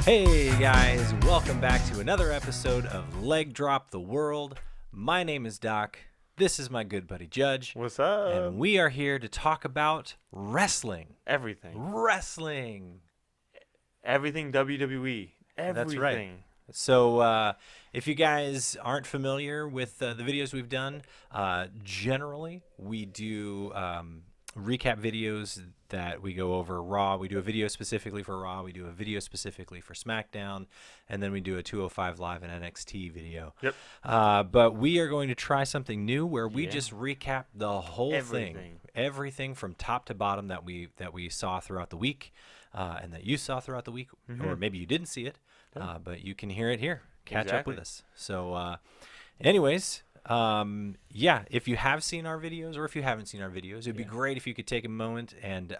Hey guys, welcome back to another episode of Leg Drop the World. My name is Doc. This is my good buddy Judge. What's up? And we are here to talk about wrestling. Everything. Wrestling. Everything WWE. Everything. That's right. So if you guys aren't familiar with the videos we've done, generally we do recap videos that we go over Raw. We do a video specifically for Raw. We do a video specifically for Smackdown. And then we do a 205 Live and NXT video. Yep. But we are going to try something new where we just recap the whole thing. Everything from top to bottom that we saw throughout the week and that you saw throughout the week. Or maybe you didn't see it, but you can hear it here. Catch up with us. So anyways... if you have seen our videos or if you haven't seen our videos, it'd be great if you could take a moment and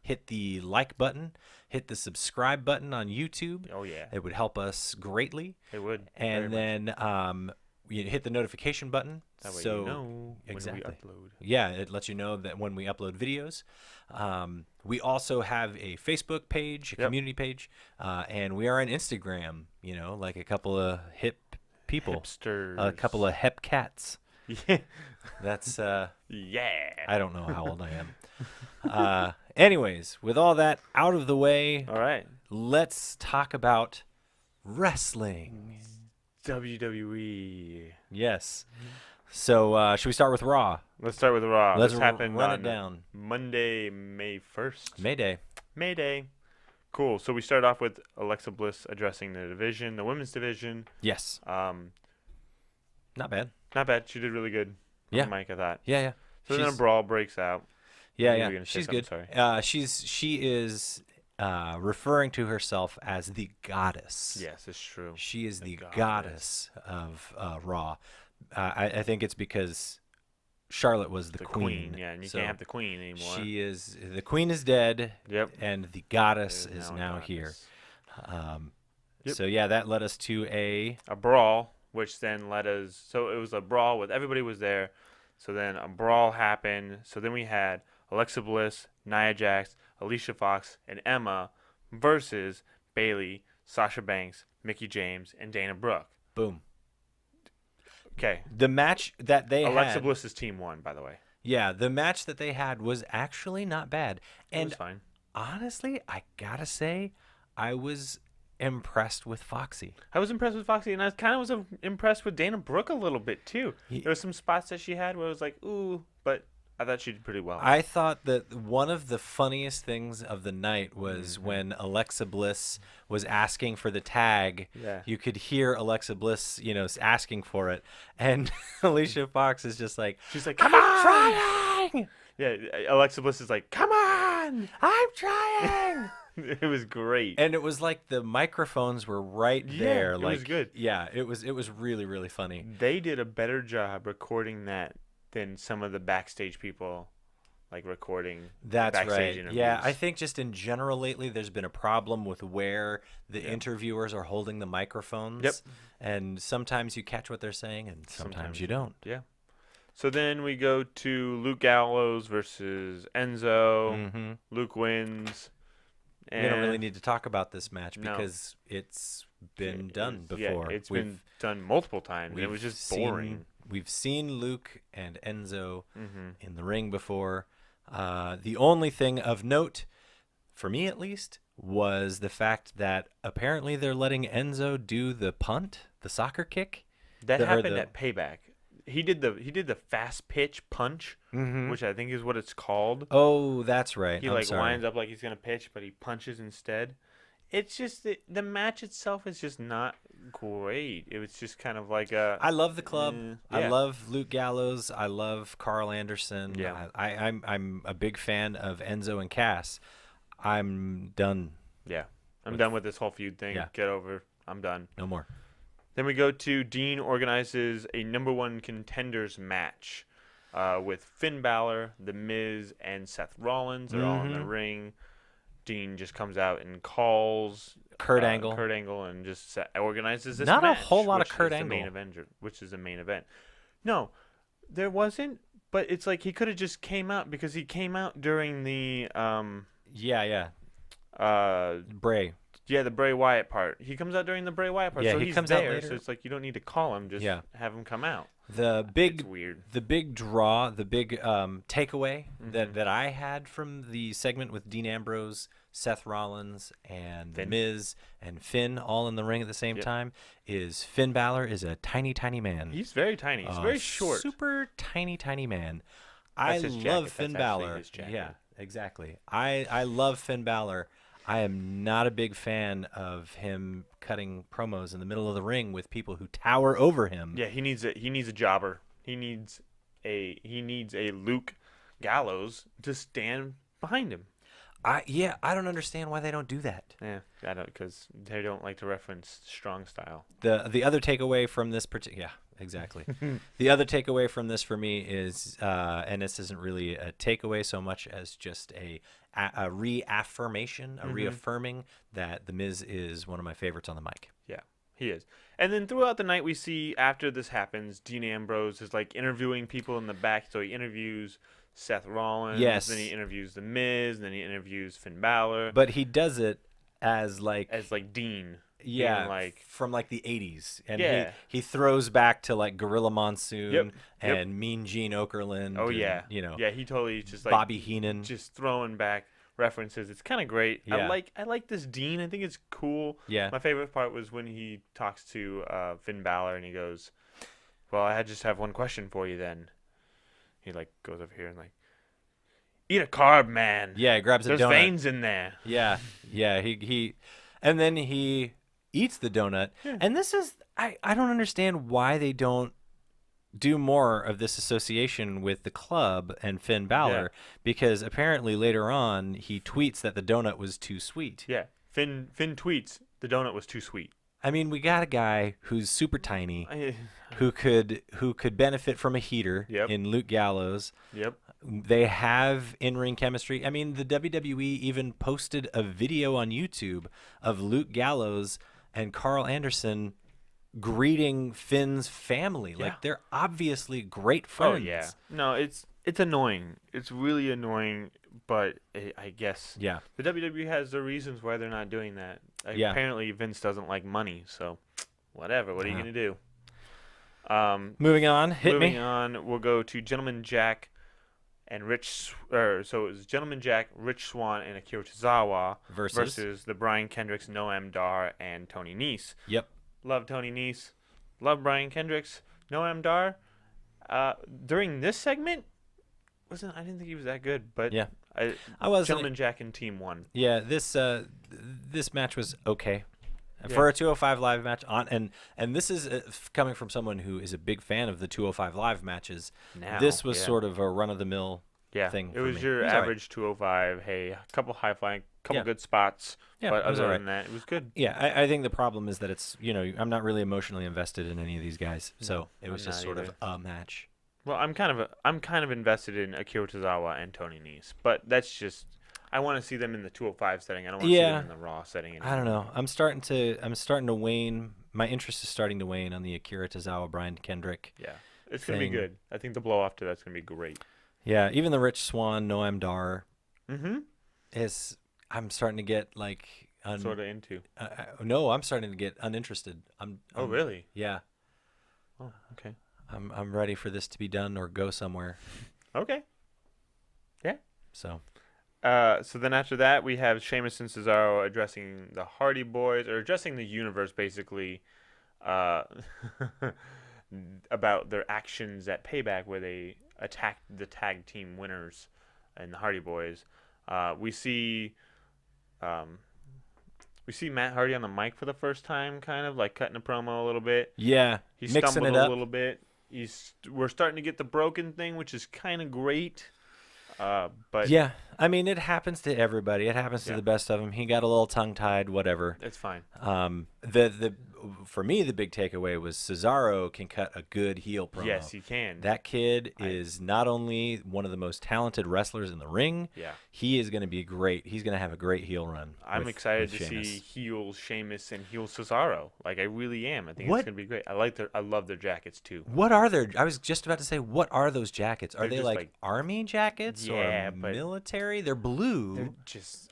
hit the like button, hit the subscribe button on YouTube. Oh, yeah. It would help us greatly. It would. And then you hit the notification button. That way so you know exactly. when we upload. Yeah, it lets you know that when we upload videos. We also have a Facebook page, a community page, and we are on Instagram, like a couple of hip people, hipsters, a couple of hep cats. Yeah, that's yeah. I don't know how old I am. Anyways, with all that out of the way, all right, let's talk about wrestling. WWE. Yes. So should we start with Raw? Let's start with Raw. Let's this happened run on it down. Monday, May 1st. May Day. Cool. So we start off with Alexa Bliss addressing the division, the women's division. Yes. Not bad. Not bad. She did really good. Yeah. Mike, I thought. Yeah. So then a brawl breaks out. Yeah. She's good. Sorry. She is referring to herself as the goddess. Yes, it's true. She is the goddess of Raw. I think it's because Charlotte was the queen. Yeah, and you can't have the queen anymore. The queen is dead. Yep. And the goddess is now here. So yeah, that led us to a brawl, which then led us. So it was a brawl with everybody was there. So then a brawl happened. So then we had Alexa Bliss, Nia Jax, Alicia Fox, and Emma versus Bayley, Sasha Banks, Mickie James, and Dana Brooke. Boom. Okay. The match that they had... Alexa Bliss's team won, by the way. Yeah, the match that they had was actually not bad. It was fine. Honestly, I gotta say, I was impressed with Foxy. I was impressed with Foxy, and I kind of was impressed with Dana Brooke a little bit, too. There were some spots that she had where I was like, ooh, but I thought she did pretty well. I thought that one of the funniest things of the night was when Alexa Bliss was asking for the tag. Yeah. You could hear Alexa Bliss, asking for it. And Alicia Fox is just like, she's like, come I'm on! trying! Yeah, Alexa Bliss is like, come on! I'm trying! It was great. And it was like the microphones were right there. It was good. Yeah, it was really, really funny. They did a better job recording that than some of the backstage people, like recording. That's backstage right. interviews. Yeah, I think just in general lately, there's been a problem with where the interviewers are holding the microphones. Yep. And sometimes you catch what they're saying, and sometimes you don't. Yeah. So then we go to Luke Gallows versus Enzo. Mm-hmm. Luke wins. We don't really need to talk about this match because it's been done before. Yeah, it's been done multiple times. And it was just boring. We've seen Luke and Enzo in the ring before. The only thing of note, for me at least, was the fact that apparently they're letting Enzo do the punt, the soccer kick. That happened at Payback. He did the fast pitch punch, which I think is what it's called. Oh, that's right. He winds up like he's gonna pitch, but he punches instead. It's just the match itself is just not great. It was just kind of like a. I love the club. Yeah. I love Luke Gallows. I love Carl Anderson. Yeah. I'm a big fan of Enzo and Cass. I'm done. Yeah. I'm done with this whole feud thing. Yeah. Get over. I'm done. No more. Then we go to Dean organizes a #1 contenders match with Finn Balor, The Miz, and Seth Rollins. They're all in the ring. Dean just comes out and calls Kurt Angle. And just organizes this Not match. a whole lot of Kurt Angle. Which is the main event. No, there wasn't, but it's like he could have just came out because he came out during the Bray. Yeah, the Bray Wyatt part. He comes out during the Bray Wyatt part, Yeah, so he he's comes out there. later. So it's like you don't need to call him, just have him come out. It's weird. The big draw, the big takeaway that I had from the segment with Dean Ambrose, Seth Rollins, and The Miz and Finn all in the ring at the same time is Finn Balor is a tiny, tiny man. He's very tiny. He's very short. Super tiny, tiny man. That's I his love jacket. Finn That's actually Balor. his jacket. Yeah, exactly. I love Finn Balor. I am not a big fan of him cutting promos in the middle of the ring with people who tower over him. Yeah, he needs a jobber. He needs a Luke Gallows to stand behind him. I don't understand why they don't do that. Yeah, I don't, because they don't like to reference strong style. The other takeaway from this exactly. The other takeaway from this for me is, and this isn't really a takeaway so much as just a reaffirmation, reaffirming that The Miz is one of my favorites on the mic. Yeah, he is. And then throughout the night, we see after this happens, Dean Ambrose is like interviewing people in the back. So he interviews Seth Rollins. Yes. Then he interviews The Miz. Then he interviews Finn Balor. But he does it as Dean. Yeah, like from like the 80s. And yeah. he throws back to like Gorilla Monsoon Yep. and Mean Gene Okerlund. Oh, and, yeah. Yeah, he totally just like Bobby Heenan. just throwing back references. It's kind of great. Yeah. I like this Dean. I think it's cool. Yeah. My favorite part was when he talks to Finn Balor and he goes, "Well, I just have one question for you then." He like goes over here and like, "Eat a carb, man." Yeah, he grabs a donut. There's veins in there. Yeah. He and then he eats the donut. Yeah. And this is I don't understand why they don't do more of this association with the club and Finn Balor, because apparently later on he tweets that the donut was too sweet. Yeah. Finn tweets the donut was too sweet. I mean, we got a guy who's super tiny who could benefit from a heater in Luke Gallows. Yep. They have in-ring chemistry. I mean, the WWE even posted a video on YouTube of Luke Gallows and Carl Anderson greeting Finn's family. Yeah. Like, they're obviously great friends. Oh yeah. No, it's annoying. It's really annoying, but I guess Yeah. the WWE has their reasons why they're not doing that. Yeah. Apparently Vince doesn't like money, so whatever. What are you going to do? Moving on. Moving on, we'll go to Gentleman Jack and so it was Gentleman Jack, Rich Swann, and Akira Tozawa versus the Brian Kendricks, Noam Dar, and Tony Nese. Yep. Love Tony Nese. Love Brian Kendricks. Noam Dar. During this segment, I didn't think he was that good, but Yeah. I was Gentleman Jack and Team 1. Yeah, this match was okay. For a 205 Live match, and this is coming from someone who is a big fan of the 205 Live matches. This was sort of a run-of-the-mill thing. It was your average 205. Hey, a couple high-flying, couple good spots. Yeah, but other than that, it was good. Yeah, I think the problem is that it's, I'm not really emotionally invested in any of these guys, so it was just sort of a match. Well, I'm kind of invested in Akira Tozawa and Tony Nese, but that's just I want to see them in the 205 setting. I don't want to see them in the Raw setting anymore. I don't know. I'm starting to wane. My interest is starting to wane on the Akira Tozawa, Brian Kendrick. Yeah, it's gonna be good. I think the blow off to that's gonna be great. Yeah, even the Rich Swann, Noam Dar. Mm-hmm. I'm starting to get like sort of into. No, I'm starting to get uninterested. Oh really? Yeah. Oh okay. I'm ready for this to be done or go somewhere. Okay. Yeah. So then after that, we have Sheamus and Cesaro addressing the Hardy Boys, or addressing the universe, basically, about their actions at Payback, where they attacked the tag team winners and the Hardy Boys. We see Matt Hardy on the mic for the first time, kind of like cutting a promo a little bit. Yeah, he mixing stumbled it up a little bit. We're starting to get the broken thing, which is kind of great. But yeah, I mean, it happens to everybody. It happens to the best of them. He got a little tongue-tied, whatever. It's fine. For me, the big takeaway was Cesaro can cut a good heel promo. Yes, he can. That kid is not only one of the most talented wrestlers in the ring. Yeah, he is going to be great. He's going to have a great heel run. I'm excited to see heel Sheamus and heel Cesaro. Like, I really am. I think it's going to be great. I love their jackets too. What are their? I was just about to say, what are those jackets? Are they like army jackets or but military? They're blue. They're just.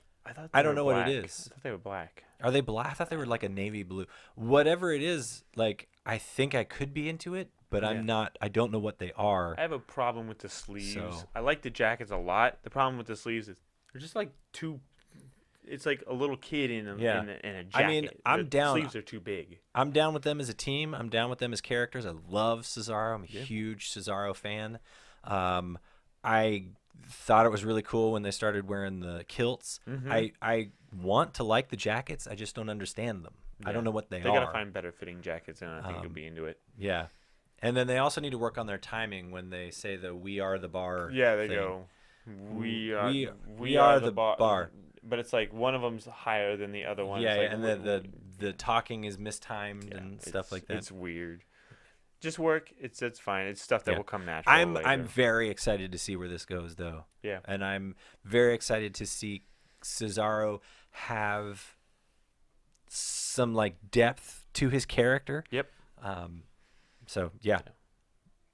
I don't know what it is. I thought they were black. Are they black? I thought they were like a navy blue. Whatever it is, like I think I could be into it, but I'm not. I don't know what they are. I have a problem with the sleeves. So. I like the jackets a lot. The problem with the sleeves is they're just like too. It's like a little kid in a jacket. I mean, I'm down. Sleeves are too big. I'm down with them as a team. I'm down with them as characters. I love Cesaro. I'm a huge Cesaro fan. I thought it was really cool when they started wearing the kilts. I want to like the jackets. I just don't understand them. I don't know what they are. They got to find better fitting jackets, and I think you'll be into it. Yeah. And then they also need to work on their timing when they say the "We are the bar." Yeah, they thing. go. We are the bar. But it's like one of them's higher than the other one. Yeah, like, and the talking is mistimed and stuff like that. It's weird. Just work. It's fine. It's stuff that will come natural. I'm very excited to see where this goes, though. Yeah. And I'm very excited to see Cesaro have some like depth to his character. Yep. So yeah.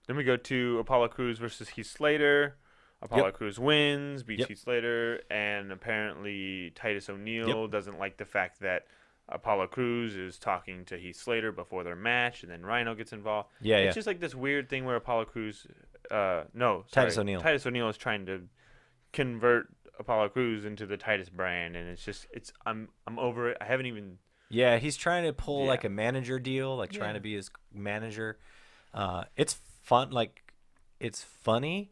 Then we go to Apollo Crews versus Heath Slater. Apollo Crews wins, beats Heath Slater, and apparently Titus O'Neil doesn't like the fact that Apollo Crews is talking to Heath Slater before their match, and then Rhino gets involved. It's just like this weird thing where Apollo Crews, Titus O'Neil is trying to convert Apollo Crews into the Titus brand, and I'm over it. I haven't even. Yeah, he's trying to pull like a manager deal, like trying to be his manager. It's fun, like it's funny.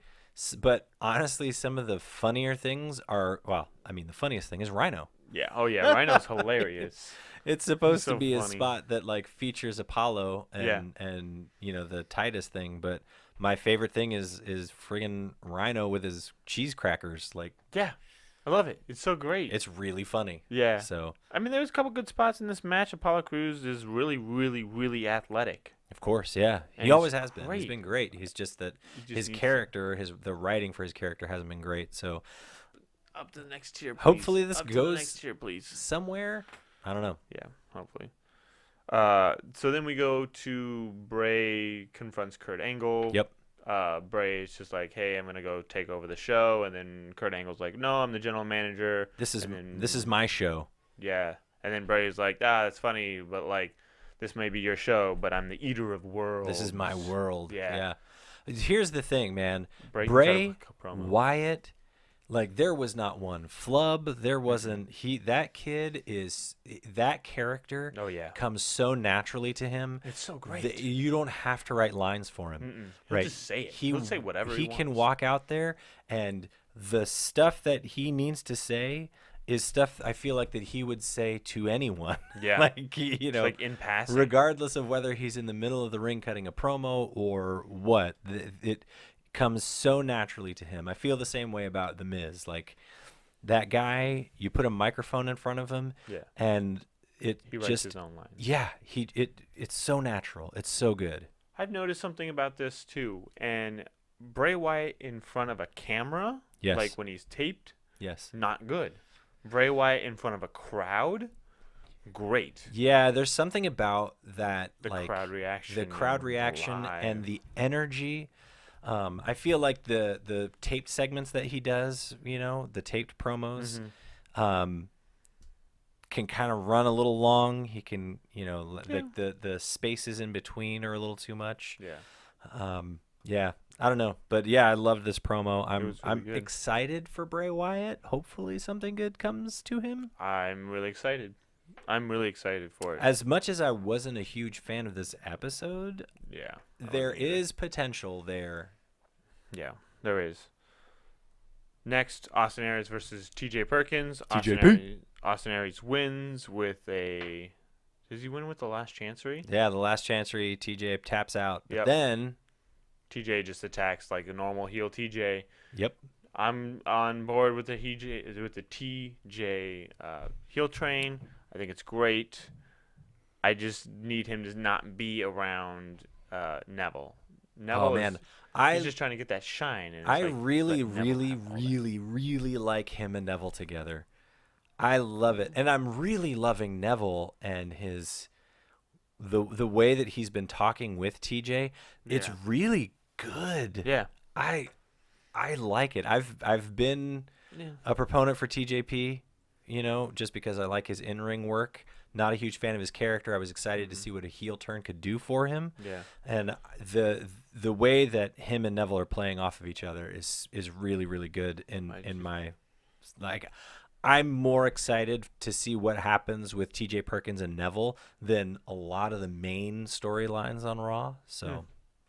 But honestly, some of the funnier things are, the funniest thing is Rhino. Yeah. Oh, yeah. Rhino's hilarious. It's supposed to be a spot that, like, features Apollo and the Titus thing. But my favorite thing is friggin' Rhino with his cheese crackers. Like, yeah. I love it. It's so great. It's really funny. Yeah. So, I mean, there's a couple good spots in this match. Apollo Crews is really, really, really athletic. Of course, yeah. And he always has been. Great. He's been great. He's just that his character, the writing for his character hasn't been great. So up to the next tier, please. Hopefully this up goes to the next tier, please. Somewhere. I don't know. Yeah, hopefully. So then we go to Bray confronts Kurt Angle. Yep. Bray is just like, hey, I'm gonna go take over the show, and then Kurt Angle's like, no, I'm the general manager. This is my show. Yeah, and then Bray's like, that's funny, but like, this may be your show, but I'm the eater of worlds. This is my world. Yeah. Here's the thing, man. Bray Wyatt, like there was not one flub. There wasn't that character. Oh yeah. Comes so naturally to him. It's so great. You don't have to write lines for him. He'll just say it. He'll say whatever he wants. He can walk out there, and the stuff that he needs to say is stuff I feel like that he would say to anyone. Yeah. like like in passing. Regardless of whether he's in the middle of the ring cutting a promo or what, it comes so naturally to him. I feel the same way about The Miz. Like that guy, you put a microphone in front of him, and he writes his own lines. Yeah, it's so natural. It's so good. I've noticed something about this too, and Bray Wyatt in front of a camera, like when he's taped, not good. Bray Wyatt in front of a crowd, great. Yeah, there's something about that, the crowd reaction and the energy. I feel like the taped segments that he does, the taped promos, can kind of run a little long. He can, like the spaces in between are a little too much. Yeah. I don't know, but yeah, I loved this promo. I'm excited for Bray Wyatt. Hopefully something good comes to him. I'm really excited. I'm really excited for it. As much as I wasn't a huge fan of this episode, there is potential there. Yeah, there is. Next, Austin Aries versus TJ Perkins. Austin Aries wins with a... Does he win with the last chancery? Yeah, the last chancery. TJ taps out. But then... TJ just attacks like a normal heel TJ. Yep. I'm on board with the TJ heel train. I think it's great. I just need him to not be around Neville. He's just trying to get that shine. And I really like him and Neville together. I love it, and I'm really loving Neville and his the way that he's been talking with TJ. It's really good. Yeah, I like it. I've been a proponent for TJP. just because I like his in-ring work. Not a huge fan of his character. I was excited to see what a heel turn could do for him. Yeah. And the way that him and Neville are playing off of each other is really, really good in my like. I'm more excited to see what happens with TJ Perkins and Neville than a lot of the main storylines on Raw. So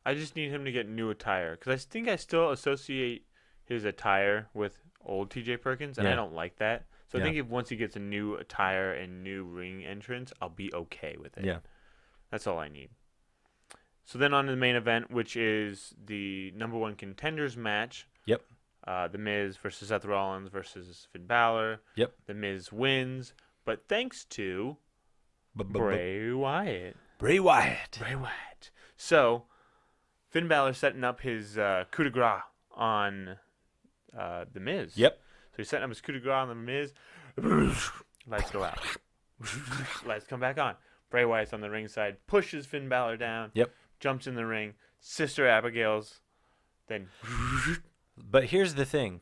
I just need him to get new attire because I think I still associate his attire with old TJ Perkins, and I don't like that. So I think if once he gets a new attire and new ring entrance, I'll be okay with it. Yeah. That's all I need. So then on to the main event, which is the number 1 contenders match. Yep. The Miz versus Seth Rollins versus Finn Balor. Yep. The Miz wins, but thanks to Bray Wyatt. Bray Wyatt. Bray Wyatt. So Finn Balor setting up his coup de grace on the Miz. Yep. So he's setting up his coup de grace on the Miz. Lights go out. Lights come back on. Bray Wyatt's on the ringside, pushes Finn Balor down. Yep. Jumps in the ring. Sister Abigail's. Then. But here's the thing.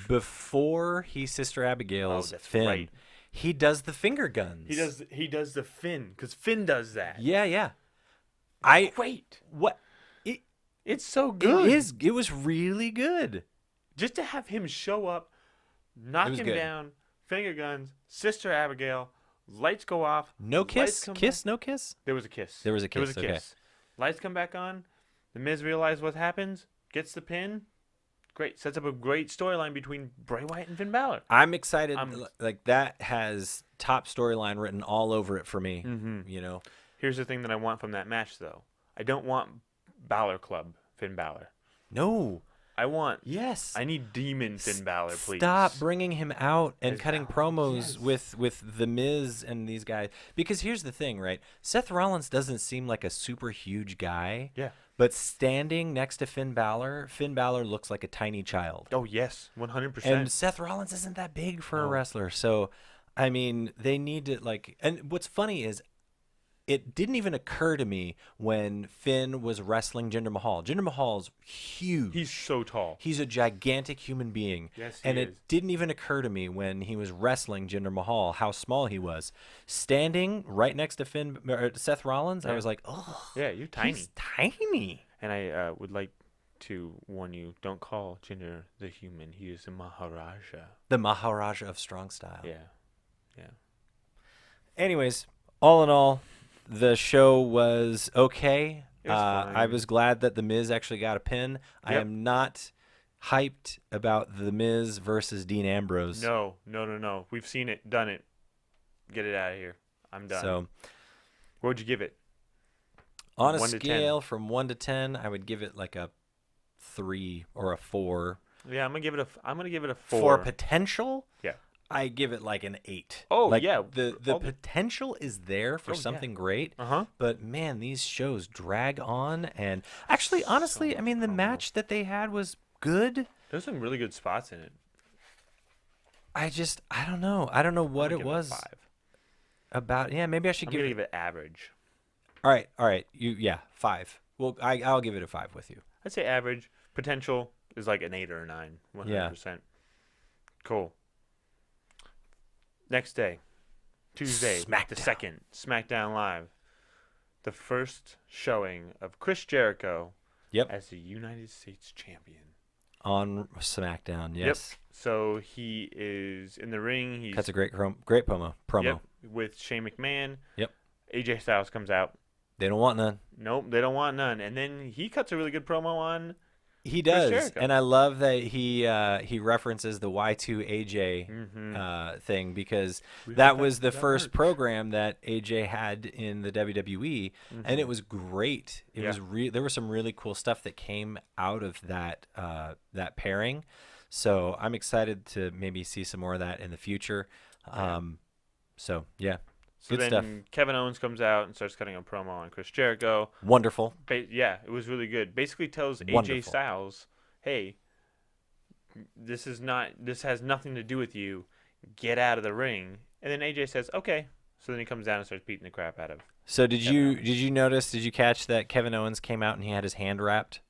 Before he Sister Abigail's Finn, right. he does the finger guns. He does the Finn, because Finn does that. Yeah. Wait. What? It's so good. It was really good. Just to have him show up, knock him good. down, finger guns, Sister Abigail, lights go off. No kiss? No kiss? There was a kiss. There was a kiss, okay. Lights come back on. The Miz realizes what happens, gets the pin. Great. Sets up a great storyline between Bray Wyatt and Finn Balor. I'm excited. Like, that has top storyline written all over it for me. Mm-hmm. Here's the thing that I want from that match, though. I don't want Balor Club Finn Balor. No. Yes. I need Demon Finn Balor, please. Stop bringing him out and cutting promos with The Miz and these guys. Because here's the thing, right? Seth Rollins doesn't seem like a super huge guy. Yeah. But standing next to Finn Balor looks like a tiny child. Oh, yes. 100%. And Seth Rollins isn't that big for a wrestler. So, I mean, they need to, like... And what's funny is it didn't even occur to me when Finn was wrestling Jinder Mahal. Jinder Mahal's huge. He's so tall. He's a gigantic human being. Yes, and it didn't even occur to me when he was wrestling Jinder Mahal how small he was. Standing right next to Seth Rollins, I was like, oh. Yeah, you're tiny. He's tiny. And I would like to warn you, don't call Jinder the human. He is the Maharaja. The Maharaja of strong style. Yeah. Anyways, all in all, the show was okay. It was fine. I was glad that The Miz actually got a pin. Yep. I am not hyped about The Miz versus Dean Ambrose. No. We've seen it, done it. Get it out of here. I'm done. So, what would you give it? On a scale from 1 to 10, I would give it like a 3 or a 4. Yeah, I'm gonna give it a 4. For potential? Yeah. I give it like an 8. Oh, like, yeah. The potential is there for something great. But, man, these shows drag on. And actually, honestly, I mean, the match that they had was good. There's some really good spots in it. I don't know. I don't know what it was. 5. About, maybe I should give it average. All right. 5. Well, I'll give it a 5 with you. I'd say average. Potential is like an 8 or a 9. 100%. Yeah. Cool. Next day, Tuesday, Smackdown. the 2nd, SmackDown Live. The first showing of Chris Jericho as the United States champion. On SmackDown, yes. Yep. So he is in the ring. That's a great promo. Yep, with Shane McMahon. Yep. AJ Styles comes out. They don't want none. Nope, they don't want none. And then he cuts a really good promo on He does, and I love that he references the Y2AJ thing because that was the first program that AJ had in the WWE, and it was great. It was there was some really cool stuff that came out of that that pairing. So I'm excited to maybe see some more of that in the future. So yeah. So good then stuff. Kevin Owens comes out and starts cutting a promo on Chris Jericho. Wonderful. It was really good. Basically tells AJ Styles, "Hey, this has nothing to do with you. Get out of the ring." And then AJ says, "Okay." So then he comes down and starts beating the crap out of. So did you notice? Did you catch that Kevin Owens came out and he had his hand wrapped?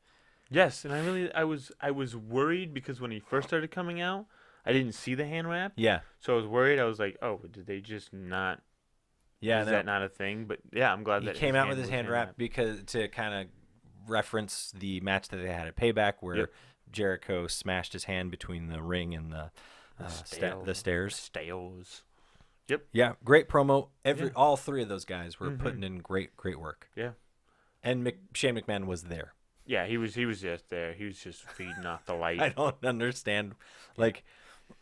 Yes, and I was worried because when he first started coming out, I didn't see the hand wrap. Yeah. So I was worried. I was like, oh, did they just not? Yeah. Is that not a thing? But yeah, I'm glad he that came out with his was hand wrap because to kind of reference the match that they had at Payback where Jericho smashed his hand between the ring and the stairs. Stairs. Yep. Yeah, great promo. All three of those guys were putting in great work. Yeah. And Shane McMahon was there. Yeah, he was just there. He was just feeding off the light. I don't understand. Like,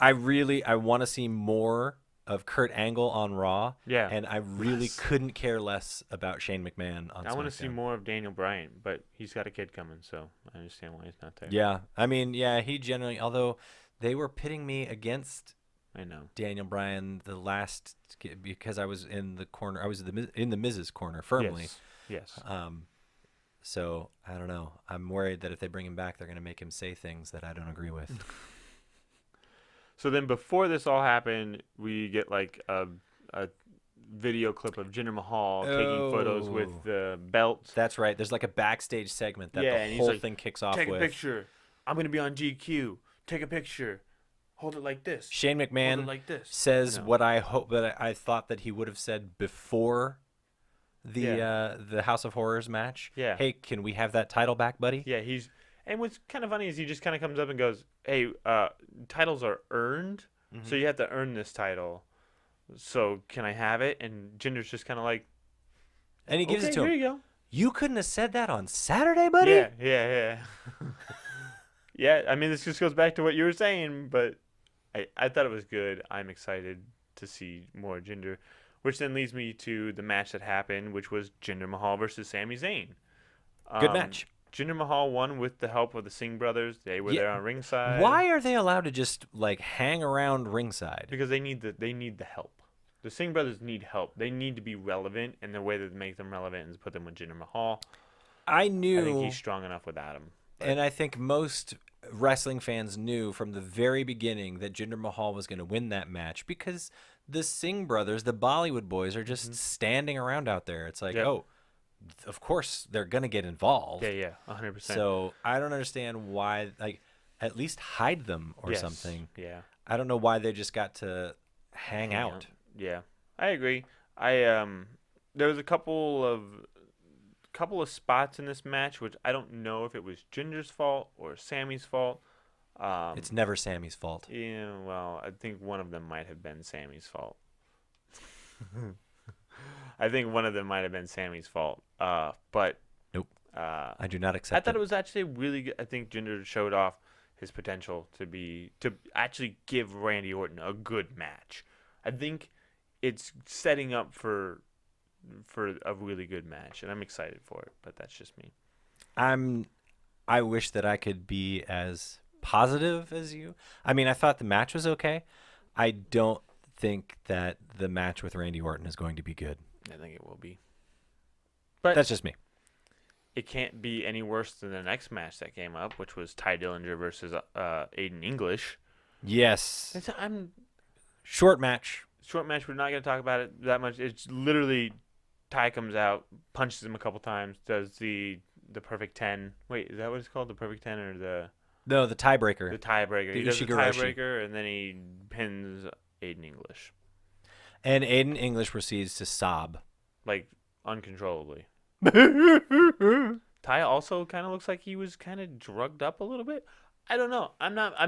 I want to see more of Kurt Angle on Raw. Yeah. And I really couldn't care less about Shane McMahon on SmackDown. I want to see more of Daniel Bryan, but he's got a kid coming, so I understand why he's not there. Yeah. I mean, yeah, he generally, although they were pitting me against Daniel Bryan because I was in the corner. I was in the Miz's corner firmly. Yes. So I don't know. I'm worried that if they bring him back, they're going to make him say things that I don't agree with. So then, before this all happened, we get like a video clip of Jinder Mahal taking photos with the belt. That's right. There's like a backstage segment that the whole thing kicks off with. Take a picture. I'm going to be on GQ. Take a picture. Hold it like this. Shane McMahon says what I thought that he would have said before the House of Horrors match. Yeah. Hey, can we have that title back, buddy? Yeah, and what's kind of funny is he just kind of comes up and goes, "Hey, titles are earned, so you have to earn this title. So can I have it?" And Jinder's just kind of like, and he gives it to him. Here you go. You couldn't have said that on Saturday, buddy. Yeah. Yeah. I mean, this just goes back to what you were saying, but I thought it was good. I'm excited to see more Jinder, which then leads me to the match that happened, which was Jinder Mahal versus Sami Zayn. Good match. Jinder Mahal won with the help of the Singh brothers. They were there on ringside. Why are they allowed to just like hang around ringside? Because they need the help. The Singh brothers need help. They need to be relevant, and the way that make them relevant is put them with Jinder Mahal. I think he's strong enough without him. And I think most wrestling fans knew from the very beginning that Jinder Mahal was going to win that match because the Singh brothers, the Bollywood boys, are just standing around out there. It's like, of course they're going to get involved. Yeah, 100%. So I don't understand why, like, at least hide them or something. Yeah. I don't know why they just got to hang out. Yeah, I agree. There was a couple of spots in this match which I don't know if it was Jinder's fault or Sammy's fault. It's never Sammy's fault. Yeah, well, I think one of them might have been Sammy's fault. I think one of them might have been Sammy's fault. But nope. I do not accept. I thought it was actually really good. I think Jinder showed off his potential to actually give Randy Orton a good match. I think it's setting up for a really good match, and I'm excited for it. But that's just me. I wish that I could be as positive as you. I mean, I thought the match was okay. I don't think that the match with Randy Orton is going to be good. I think it will be. But that's just me. It can't be any worse than the next match that came up, which was Ty Dillinger versus Aiden English. Yes. Short match. We're not going to talk about it that much. It's literally Ty comes out, punches him a couple times, does the perfect 10. Wait, is that what it's called? The perfect 10 or the... No, the tiebreaker. The tiebreaker. He does the tiebreaker, and then he pins Aiden English. And Aiden English proceeds to sob. Like, uncontrollably. Ty also kind of looks like he was kind of drugged up a little bit. I don't know.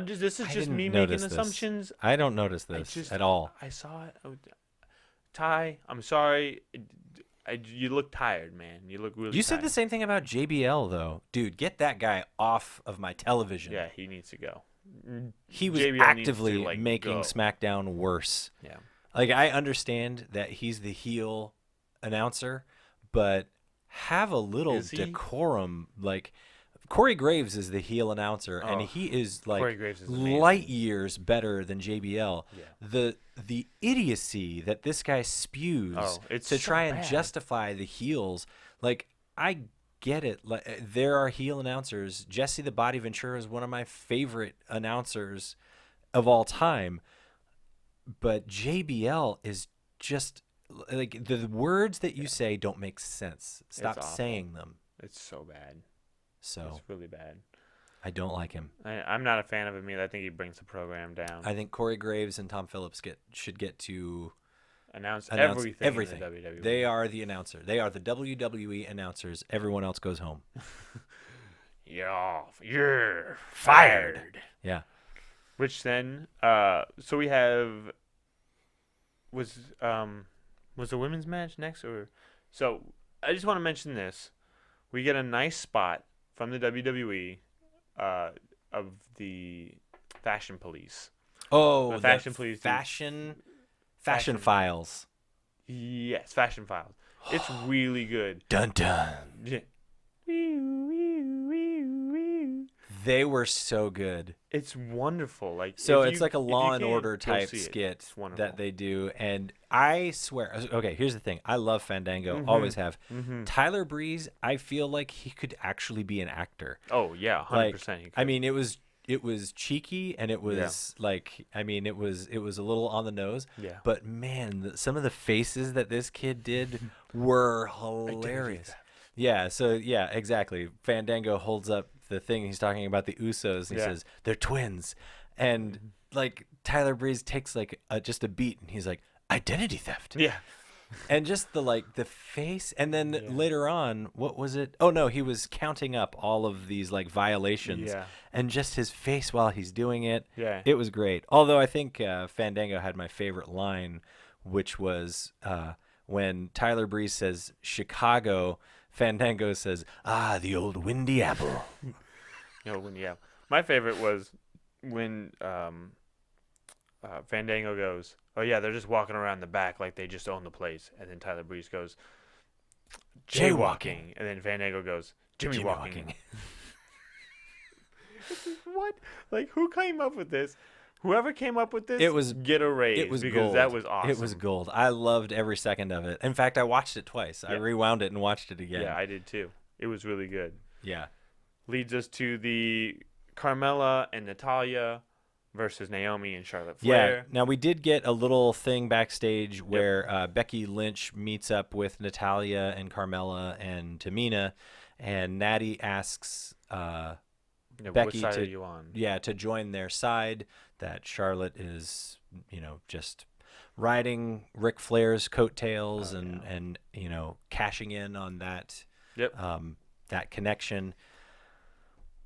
This is just me making assumptions. I don't notice this at all. I saw it. Ty, I'm sorry. You look tired, man. You look really tired. You said the same thing about JBL, though. Dude, get that guy off of my television. Yeah, he needs to go. He was JBL actively making SmackDown worse. Yeah. Like, I understand that he's the heel announcer, but have a little decorum. Like, Corey Graves is the heel announcer, and he is like light years better than JBL. Yeah. The idiocy that this guy spews to try and justify the heels, like, I get it. Like, there are heel announcers. Jesse the Body Ventura is one of my favorite announcers of all time, but JBL is just like the words that you say don't make sense. Stop saying them. It's so bad. So it's really bad. I don't like him. I'm not a fan of him either. I think he brings the program down. I think Corey Graves and Tom Phillips should get to announce everything. In the WWE. They are the announcer. They are the WWE announcers. Everyone else goes home. You're fired. Yeah. Which then, so we have was the women's match next, or so I just want to mention this. We get a nice spot from the WWE of the Fashion Police. Oh, the Fashion Police. Fashion Files. Yes, Fashion Files. It's really good. Dun dun. Yeah. They were so good. It's wonderful. So it's like a Law and Order type skit that they do, and I swear. Okay, here's the thing. I love Fandango. Always have. Tyler Breeze. I feel like he could actually be an actor. Oh yeah, 100%. I mean, it was cheeky, and it was it was a little on the nose. Yeah. But man, some of the faces that this kid did were hilarious. Yeah. So yeah, exactly. Fandango holds up the thing. He's talking about the Usos, and he says they're twins, and like Tyler Breeze takes like just a beat, and he's like, identity theft. Yeah. And just the face, and then later on, what was it? Oh no, he was counting up all of these like violations, and just his face while he's doing it. Yeah, it was great. Although I think Fandango had my favorite line, which was when Tyler Breeze says Chicago, Fandango says, the old windy apple. Windy apple. My favorite was when Fandango goes, oh yeah, they're just walking around the back like they just own the place. And then Tyler Breeze goes, jaywalking. And then Fandango goes, Jimmy walking. What? Like, who came up with this? Whoever came up with this, get a raise. It was because gold. That was awesome. It was gold. I loved every second of it. In fact, I watched it twice. I rewound it and watched it again. Yeah, I did too. It was really good. Yeah. Leads us to the Carmella and Natalya versus Naomi and Charlotte Flair. Yeah. Now, we did get a little thing backstage where Becky Lynch meets up with Natalya and Carmella and Tamina, and Natty asks Becky what side are you on? Yeah, to join their side, that Charlotte is, just riding Ric Flair's coattails and cashing in on that that connection.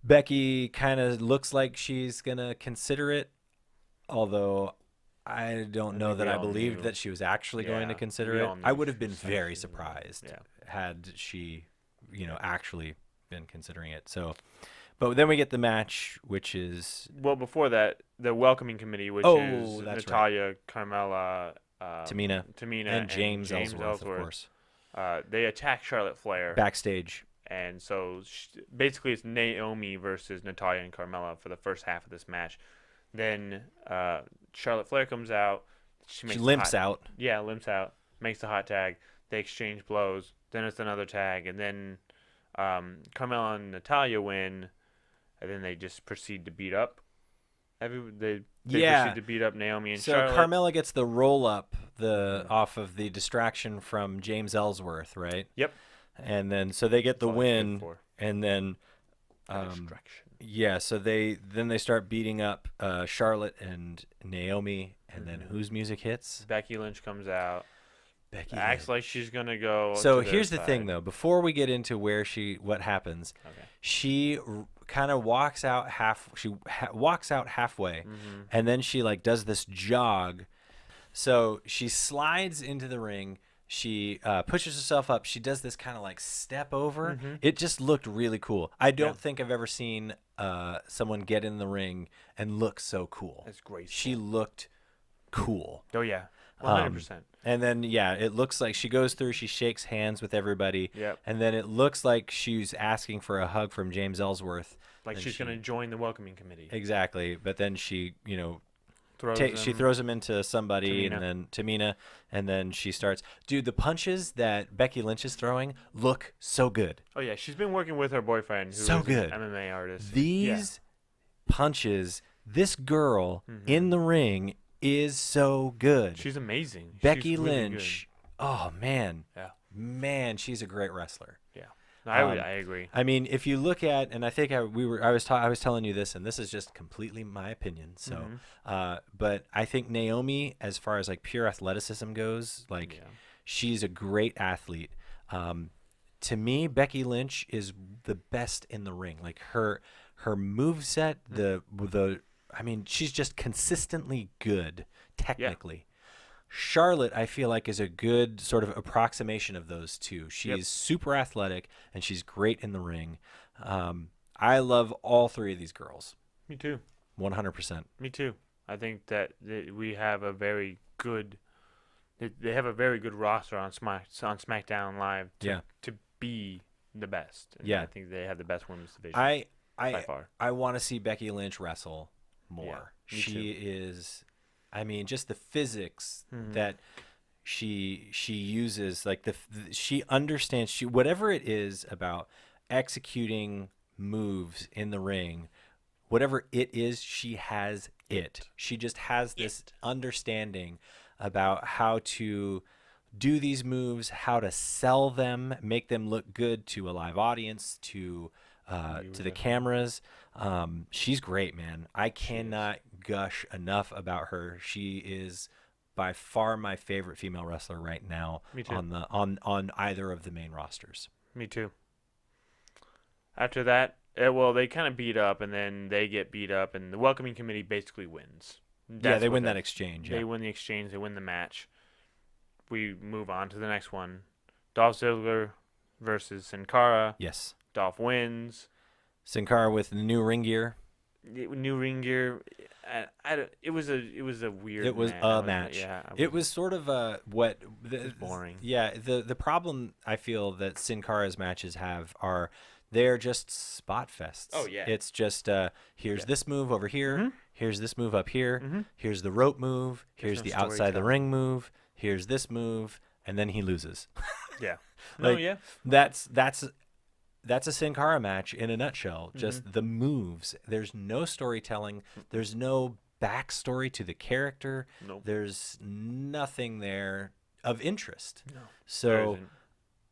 Becky kind of looks like she's going to consider it, although I don't know that I believed that she was actually going to consider it. I would have been very surprised had she, actually been considering it. So, but then we get the match, which is... Well, before that, the welcoming committee, which is Natalya, Carmella, Tamina, and James Ellsworth, of course. They attack Charlotte Flair. Backstage. And so, basically, it's Naomi versus Natalya and Carmella for the first half of this match. Then Charlotte Flair comes out. She limps out. Yeah, limps out. Makes the hot tag. They exchange blows. Then it's another tag. And then Carmella and Natalya win. And then they just proceed to beat up. They proceed to beat up Naomi and Charlotte. So Carmella gets the roll-up off of the distraction from James Ellsworth, right? Yep. And then so they get the win, and then so they start beating up Charlotte and Naomi, and then whose music hits? Becky Lynch comes out. Becky acts like she's gonna go. So here's the thing, though. Before we get into what happens, she kind of walks out halfway, and then she does this jog. So she slides into the ring. She pushes herself up. She does this kind of step over. It just looked really cool. I don't think I've ever seen someone get in the ring and look so cool. That's great. She looked cool. Oh, yeah. 100%. And then, it looks like she goes through. She shakes hands with everybody. Yep. And then it looks like she's asking for a hug from James Ellsworth. Like she's going to join the welcoming committee. Exactly. But then she, she throws him into somebody, and then Tamina, and then she starts. Dude, the punches that Becky Lynch is throwing look so good. Oh yeah, she's been working with her boyfriend, who is an MMA artist. These punches, this girl in the ring is so good. She's amazing. Becky she's really Lynch. Good. Oh man, man, she's a great wrestler. Yeah. I agree. I mean, if you look at, and I think I was telling you this, and this is just completely my opinion. So, but I think Naomi, as far as like pure athleticism goes, like she's a great athlete. To me, Becky Lynch is the best in the ring. Like her moveset, I mean, she's just consistently good technically. Charlotte, I feel like, is a good sort of approximation of those two. She's super athletic, and she's great in the ring. I love all three of these girls. Me too. 100%. Me too. I think that we have a very good. They have a very good roster on SmackDown Live to be the best. And I think they have the best women's division by far. I want to see Becky Lynch wrestle more. Me She is. I mean, just the physics that she uses, like she understands whatever it is about executing moves in the ring, whatever it is, she has it. She just has this understanding about how to do these moves, how to sell them, make them look good to a live audience, to the cameras. She's great, man. I cannot gush enough about her. She is by far my favorite female wrestler right now on either of the main rosters. Me too. After that, they kind of beat up, and then they get beat up, and the welcoming committee basically wins. They win that exchange. They win the exchange. They win the match. We move on to the next one. Dolph Ziggler versus Sin Cara. Yes. Dolph wins. Sin Cara with the new ring gear. New ring gear. It was a weird. It was a match. It was sort of boring. Yeah. The problem I feel that Sin Cara's matches have are they're just spot fests. Oh yeah. It's just here's this move over here. Here's this move up here. Here's the rope move. Here's the outside the ring move. Here's this move, and then he loses. Yeah. That's a Sin Cara match in a nutshell. Just the moves. There's no storytelling. There's no backstory to the character. Nope. There's nothing there of interest. No. So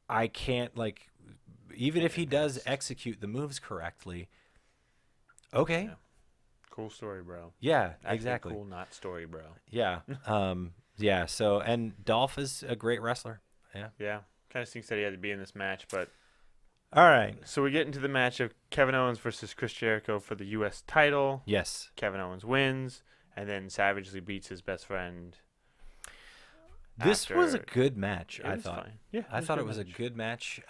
I can't even if he does execute the moves correctly. Okay. Yeah. Cool story, bro. Yeah, Actually, exactly. Cool, not story, bro. Yeah. Yeah. So, and Dolph is a great wrestler. Yeah. Yeah. Kind of stinks that he had to be in this match, but. All right. So we get into the match of Kevin Owens versus Chris Jericho for the U.S. title. Yes. Kevin Owens wins, and then savagely beats his best friend. This was a good match, I thought. Fine. Yeah, I thought it was a good match.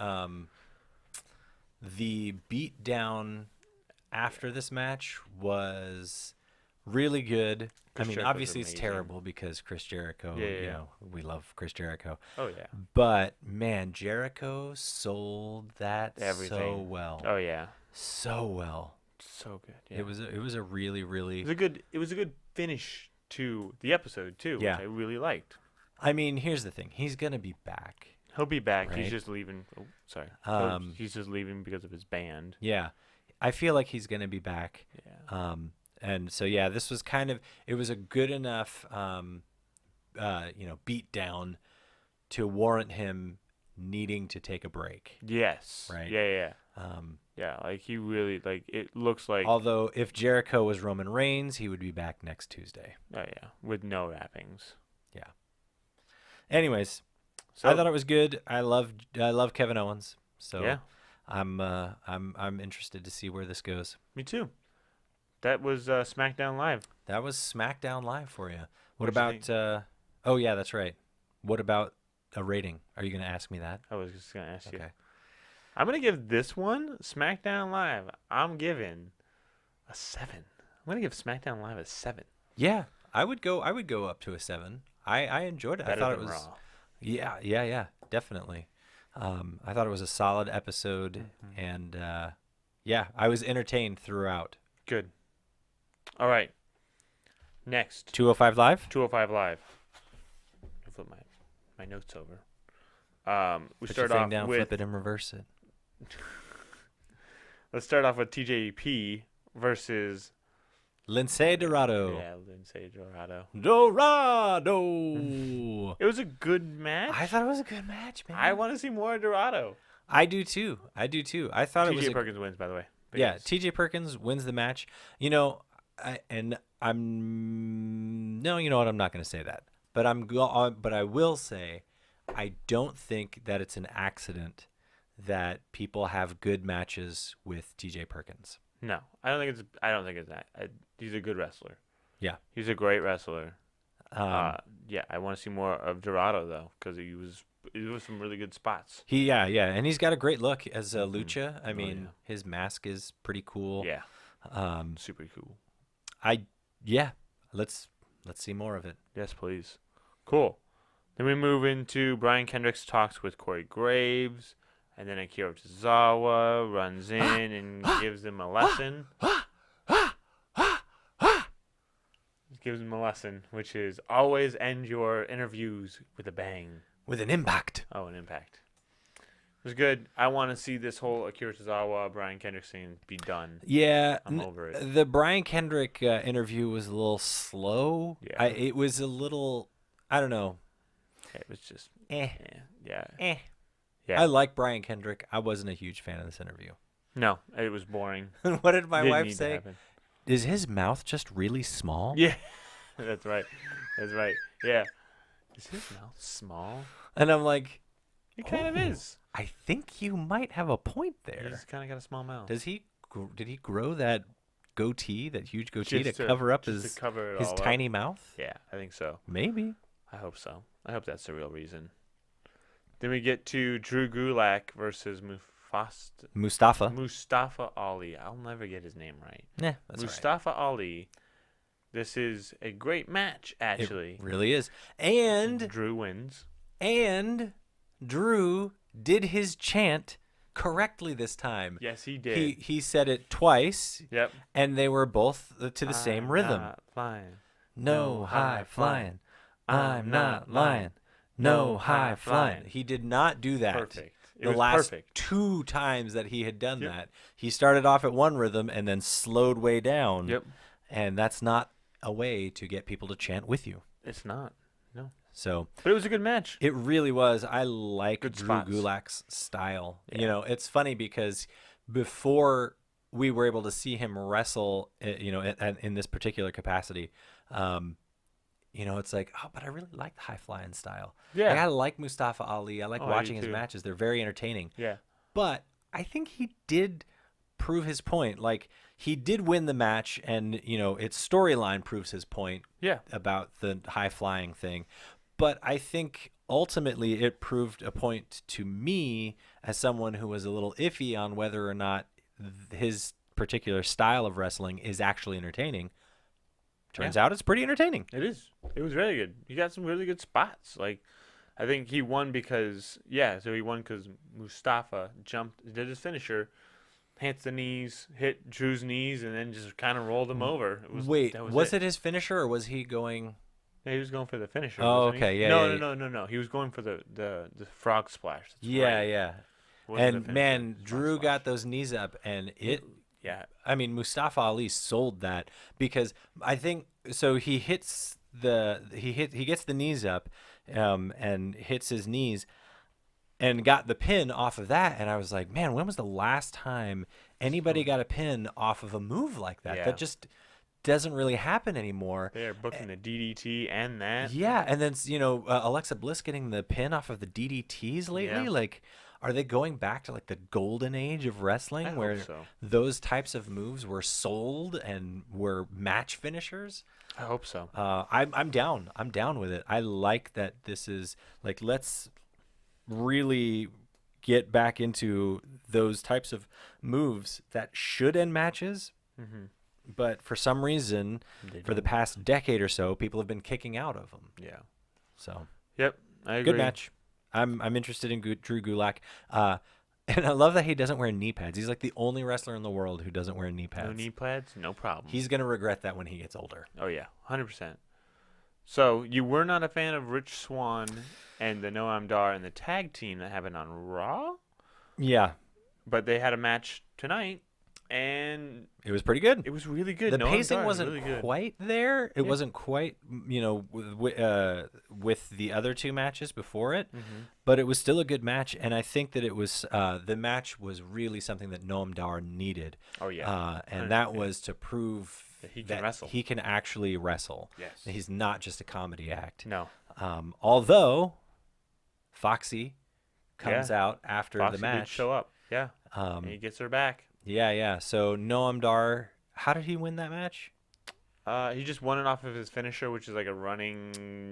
The beat down after this match was really good. I mean, obviously it's terrible because Chris Jericho, you know, we love Chris Jericho. Oh, yeah. But, man, Jericho sold that so well. Oh, yeah. So well. So good. Yeah. It was a really, really... It was a good finish to the episode, too, which I really liked. I mean, here's the thing. He's going to be back. He'll be back. Right? He's just leaving. Oh, sorry. He's just leaving because of his band. Yeah. I feel like he's going to be back. Yeah. And so, yeah, this was it was a good enough, beat down to warrant him needing to take a break. Yes. Right. Yeah. He really, it looks like. Although if Jericho was Roman Reigns, he would be back next Tuesday. Oh, yeah. With no wrappings. Yeah. Anyways, so, I thought it was good. I love Kevin Owens. So yeah. I'm interested to see where this goes. Me too. That was SmackDown Live. That was SmackDown Live for you. What about? Oh yeah, that's right. What about a rating? Are you going to ask me that? I was just going to ask you. I'm going to give this one SmackDown Live. I'm giving a 7. I'm going to give SmackDown Live a 7. Yeah, I would go up to a 7. I enjoyed it. Better I thought than it was. Raw. Yeah, definitely. I thought it was a solid episode, and I was entertained throughout. Good. All right. Next. 205 Live? 205 Live. I'll flip my notes over. We Put start your thing off down, with. flip it, and reverse it. Let's start off with TJP versus. Lindsay Dorado. Yeah, Lindsay Dorado. Dorado! It was a good match. I thought it was a good match, man. I want to see more Dorado. I do too. I thought it was TJ Perkins wins, by the way. Yeah, TJ Perkins wins the match. You know, I'm no, you know what? I'm not going to say that. But but I will say, I don't think that it's an accident that people have good matches with TJ Perkins. No, I don't think it's that. He's a good wrestler. Yeah, he's a great wrestler. I want to see more of Dorado though, because he was some really good spots. And he's got a great look as Lucha. I mean, his mask is pretty cool. Yeah, super cool. Let's see more of it. Yes, please. Cool. Then we move into Brian Kendrick's talks with Corey Graves, and then Akira Tozawa runs in and gives them a lesson. Gives them a lesson, which is always end your interviews with a bang. With an impact. Oh, an impact. It was good. I want to see this whole Akira Tozawa, Brian Kendrick scene be done. Yeah. I'm over it. The Brian Kendrick interview was a little slow. Yeah. It was a little, I don't know. It was just, Yeah. Yeah. I like Brian Kendrick. I wasn't a huge fan of this interview. No, it was boring. What did my Didn't wife need to say? happen. Is his mouth just really small? Yeah. That's right. Yeah. Is his mouth small? And I'm like, It kind of is. I think you might have a point there. He's kind of got a small mouth. Did he grow that goatee, that huge goatee, Just to cover up his all tiny up. mouth? Yeah, I think so. Maybe. I hope so. I hope that's the real reason. Then we get to Drew Gulak versus Mustafa Ali. I'll never get his name right. Yeah, that's Mustafa Ali. This is a great match, actually. It really is. And Drew wins. And Drew did his chant correctly this time. Yes, he did. He said it twice. Yep. And they were both to the same rhythm. Not flying. No high flying. I'm not lying. No high flying. He did not do that. Perfect. It The was last perfect. 2 times that he had done that, he started off at one rhythm and then slowed way down. Yep. And that's not a way to get people to chant with you. It's not. No. So, but it was a good match. It really was. I like good Drew spots. Gulak's style. Yeah. You know, it's funny because before we were able to see him wrestle, in this particular capacity, you know, it's like, oh, but I really like the high flying style. Yeah. Like, I like Mustafa Ali. I like watching his too. matches. They're very entertaining. Yeah. But I think he did prove his point. Like, he did win the match, and, you know, its storyline proves his point about the high flying thing. But I think ultimately it proved a point to me as someone who was a little iffy on whether or not his particular style of wrestling is actually entertaining. Turns out it's pretty entertaining. It is. It was really good. He got some really good spots. Like, I think he won because Mustafa did his finisher, hit the knees, hit Drew's knees, and then just kind of rolled him over. Was it his finisher, or was he going? Yeah, he was going for the finisher. Oh, wasn't okay, he? yeah. No. He was going for the frog splash. That's yeah, right. yeah. Wasn't And the man, finisher, Drew frog got splash. those knees up, and it. Yeah. I mean, Mustafa Ali sold that because I think so. He gets the knees up, and hits his knees, and got the pin off of that. And I was like, man, when was the last time anybody got a pin off of a move like that? Yeah. That just doesn't really happen anymore. They're booking the DDT and that. Yeah, and then Alexa Bliss getting the pin off of the DDTs lately. Yeah. Like, are they going back to like the golden age of wrestling I where hope so. those types of moves were sold and were match finishers? I hope so. I'm down. I'm down with it. I like that this is like, let's really get back into those types of moves that should end matches. Mm-hmm. But for some reason, for the past decade or so, people have been kicking out of them. Yeah. So. Yep, I agree. Good match. I'm interested in Drew Gulak. And I love that he doesn't wear knee pads. He's like the only wrestler in the world who doesn't wear knee pads. No knee pads, no problem. He's going to regret that when he gets older. Oh, yeah, 100%. So, you were not a fan of Rich Swann and the Noam Dar and the tag team that happened on Raw? Yeah. But they had a match tonight. and it was pretty good. It was really good. The Noam pacing Dar wasn't really quite there. It wasn't quite, with the other two matches before it, but it was still a good match. And I think that it was the match was really something that Noam Dar needed. Oh yeah, and that was to prove that he can wrestle. He can actually wrestle. Yes, he's not just a comedy act. No. Although Foxy comes Yeah. out after Foxy the match. did show up. Yeah. And he gets her back. Yeah. So Noam Dar, how did he win that match? He just won it off of his finisher, which is like a running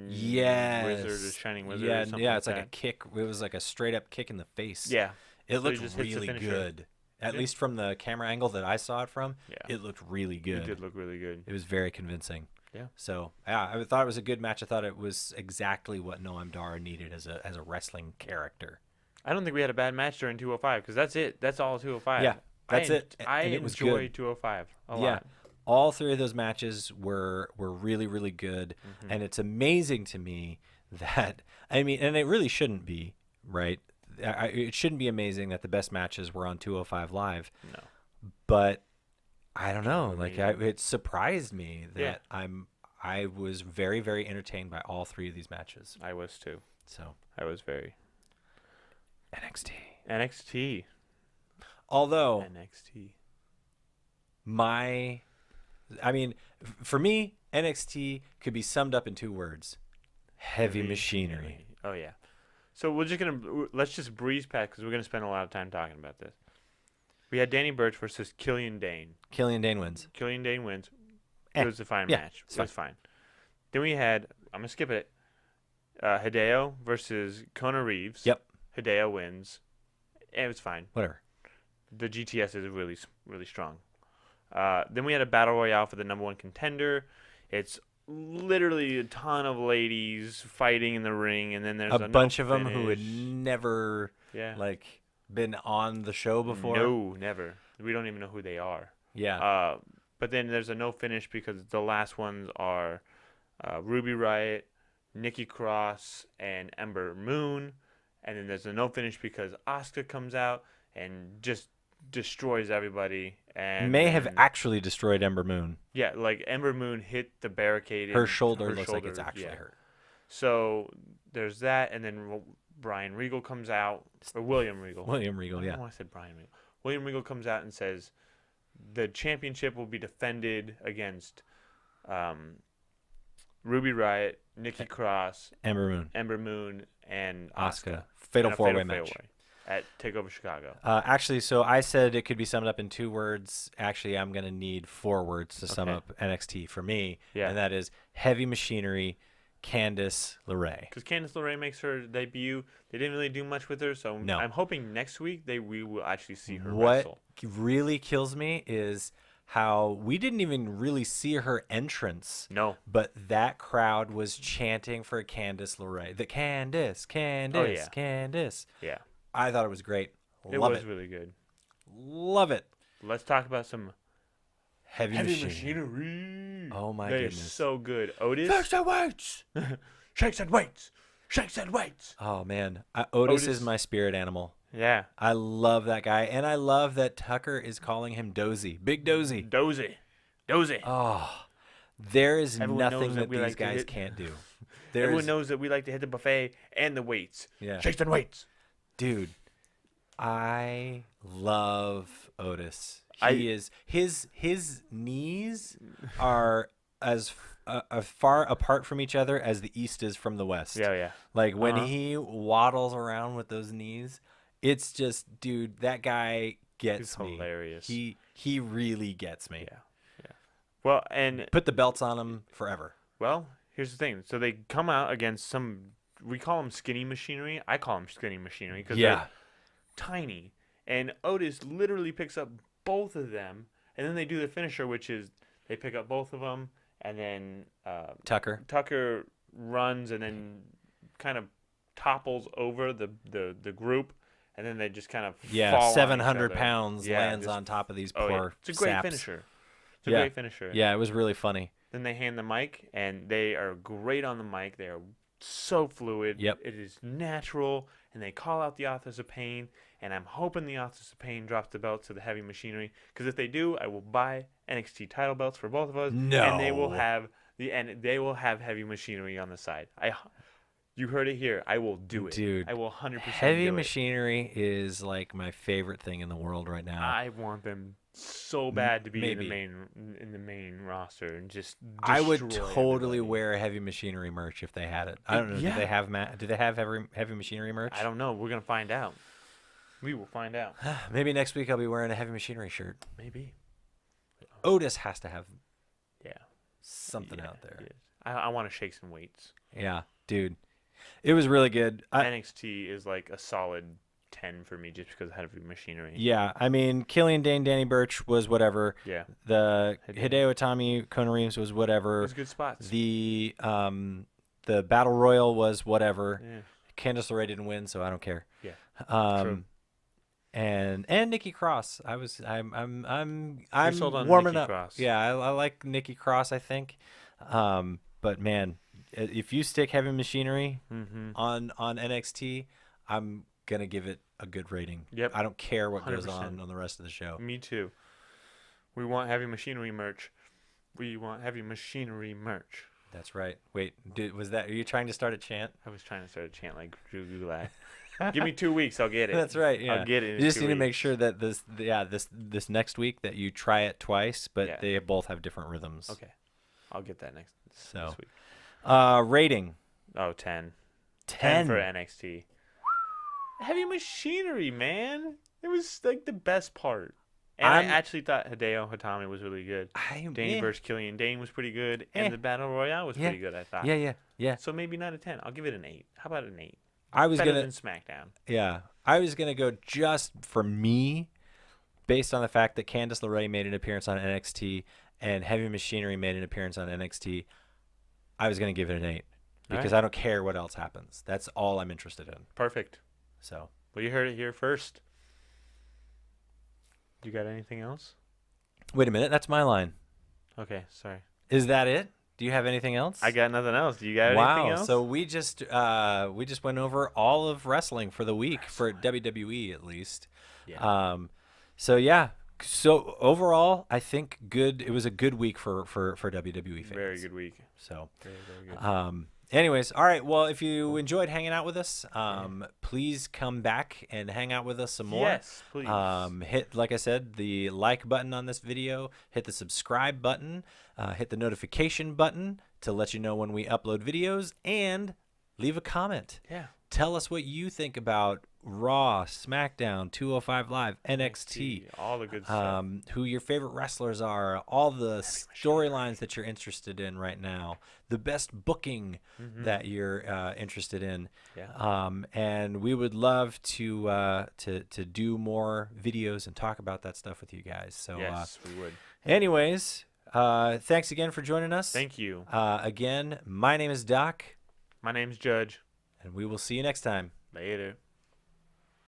wizard or shining wizard. Yeah, or something yeah. It's like like a kick. It was like a straight up kick in the face. Yeah. It So he looked just hits the really finisher. good. At least from the camera angle that I saw it from, it looked really good. It did look really good. It was very convincing. Yeah. So I thought it was a good match. I thought it was exactly what Noam Dar needed as a wrestling character. I don't think we had a bad match during 205 because that's it. That's all 205. Yeah, that's it. I And it was enjoy good. 205 a lot. All three of those matches were really, really good. And it's amazing to me that, and it really shouldn't be, right? It shouldn't be amazing that the best matches were on 205 Live. No. But I don't know. It surprised me that I was very, very entertained by all three of these matches. I was too. So I was very. NXT. Although NXT. For me, NXT could be summed up in two words: heavy machinery. Oh yeah. So let's just breeze past because we're gonna spend a lot of time talking about this. We had Danny Burch versus Killian Dane. Killian Dane wins. Killian Dane wins. It was a fine match. It was fine. Then we had, I'm gonna skip it. Hideo versus Kona Reeves. Yep. Hideo wins. It was fine. Whatever. The GTS is really, really strong. Then we had a battle royale for the number one contender. It's literally a ton of ladies fighting in the ring, and then there's a bunch of them who had never been on the show before. No, never. We don't even know who they are. Yeah. But then there's a no finish because the last ones are Ruby Riott, Nikki Cross, and Ember Moon. And then there's a no finish because Asuka comes out and just destroys everybody. And have actually destroyed Ember Moon. Yeah, like Ember Moon hit the barricade. Her shoulder looks like it's actually hurt. So there's that, and then Brian Regal comes out, or William Regal. William Regal, yeah. I said Brian Regal. William Regal comes out and says the championship will be defended against Ruby Riott, Nikki Cross, Ember Moon, and Asuka. Fatal four-way match. At TakeOver Chicago. Actually, so I said it could be summed up in two words. Actually, I'm going to need 4 words to sum up NXT for me. Yeah. And that is heavy machinery, Candice LeRae. Because Candice LeRae makes her debut. They didn't really do much with her, so I'm hoping next week we will actually see her wrestle. What really kills me is how we didn't even really see her entrance. No. But that crowd was chanting for Candice LeRae. The Candice. Candice. Yeah. I thought it was great. It was really good. Love it. Let's talk about some heavy machinery. Oh my goodness. They're so good. Otis. Shakes and weights. Shakes and weights. Shakes and weights. Oh man. Otis is my spirit animal. Yeah. I love that guy. And I love that Tucker is calling him Dozy. Big Dozy. Dozy. Oh. There is nothing that these guys can't do. Everyone knows that we like to hit the buffet and the weights. Yeah. Shakes and weights. Dude, I love Otis. His knees are as far apart from each other as the East is from the West. Yeah. Like when he waddles around with those knees, it's just, dude, that guy gets me. He's hilarious. He really gets me. Yeah. Well, and put the belts on him forever. Well, here's the thing. So they come out against we call them skinny machinery. I call them skinny machinery because they're tiny. And Otis literally picks up both of them, and then they do the finisher, which is they pick up both of them, and then Tucker runs and then kind of topples over the group, and then they just kind of fall 700 pounds lands on top of these poor It's a great saps. finisher. It's a great finisher. Yeah, it was really funny. Then they hand the mic, and they are great on the mic. They are so fluid. Yep. It is natural, and they call out the Authors of Pain, and I'm hoping the Authors of Pain drops the belts to the Heavy Machinery, because if they do, I will buy NXT title belts for both of us, No. and they will have Heavy Machinery on the side. You heard it here. I will do it. Dude, I will 100% Heavy do it. Machinery is like my favorite thing in the world right now. I want them so bad to be Maybe. in the main roster and just I would destroy totally everybody. wear Heavy Machinery merch if they had it. I don't know. Yeah. Do they have Heavy Machinery merch? I don't know. We're gonna find out. We will find out. Maybe next week I'll be wearing a Heavy Machinery shirt. Maybe. Otis has to have Yeah. something Yeah, out there. it is. I want to shake some weights. Yeah, dude. It was really good. NXT is like a solid 10 for me just because of Heavy Machinery. Yeah, I mean, Killian Dane, Danny Burch was whatever. Yeah. The Hideo Itami, Kona Reeves was whatever. It was good spots. The Battle Royal was whatever. Yeah. Candice LeRae didn't win, so I don't care. Yeah. True. And Nikki Cross. I'm sold on warming Nikki up. Cross. Yeah, I like Nikki Cross, I think. But man, if you stick Heavy Machinery on NXT, I'm gonna give it a good rating. Yep. I don't care what 100%. goes on the rest of the show. Me too. We want Heavy Machinery merch. We want Heavy Machinery merch. That's right. Wait, are you trying to start a chant? I was trying to start a chant like Drew Gulak. Give me 2 weeks, I'll get it. That's right. Yeah. I'll get it. You just need to make sure that this next week that you try it twice, but they both have different rhythms. Okay. I'll get that next week. Rating. Oh, 10. 10 for NXT. Heavy Machinery, man. It was like the best part. And I actually thought Hideo Itami was really good. Dane versus Killian Dane was pretty good. And the Battle Royale was pretty good, I thought. Yeah. So maybe not a 10. I'll give it an 8. How about an 8? Better than SmackDown. Yeah. I was going to go just for me, based on the fact that Candice LeRae made an appearance on NXT and Heavy Machinery made an appearance on NXT. I was going to give it an 8 because I don't care what else happens. That's all I'm interested in. Perfect. So. Well, you heard it here first. You got anything else? Wait a minute. That's my line. Okay. Sorry. Is that it? Do you have anything else? I got nothing else. Do you got anything else? So we just went over all of wrestling for the week for WWE at least. Yeah. So overall, I think good. It was a good week for WWE fans. Very good week. So, very good. Anyways, all right. Well, if you enjoyed hanging out with us, please come back and hang out with us some more. Yes, please. Hit, like I said, the like button on this video. Hit the subscribe button. Hit the notification button to let you know when we upload videos, and leave a comment. Yeah. Tell us what you think about Raw, SmackDown, 205 Live, NXT, all the good stuff. Who your favorite wrestlers are, all the storylines that you're interested in right now, the best booking that you're interested in. Yeah. And we would love to do more videos and talk about that stuff with you guys. So yes, we would. Anyways, thanks again for joining us. Thank you. Again, my name is Doc. My name's Judge. And we will see you next time. Later.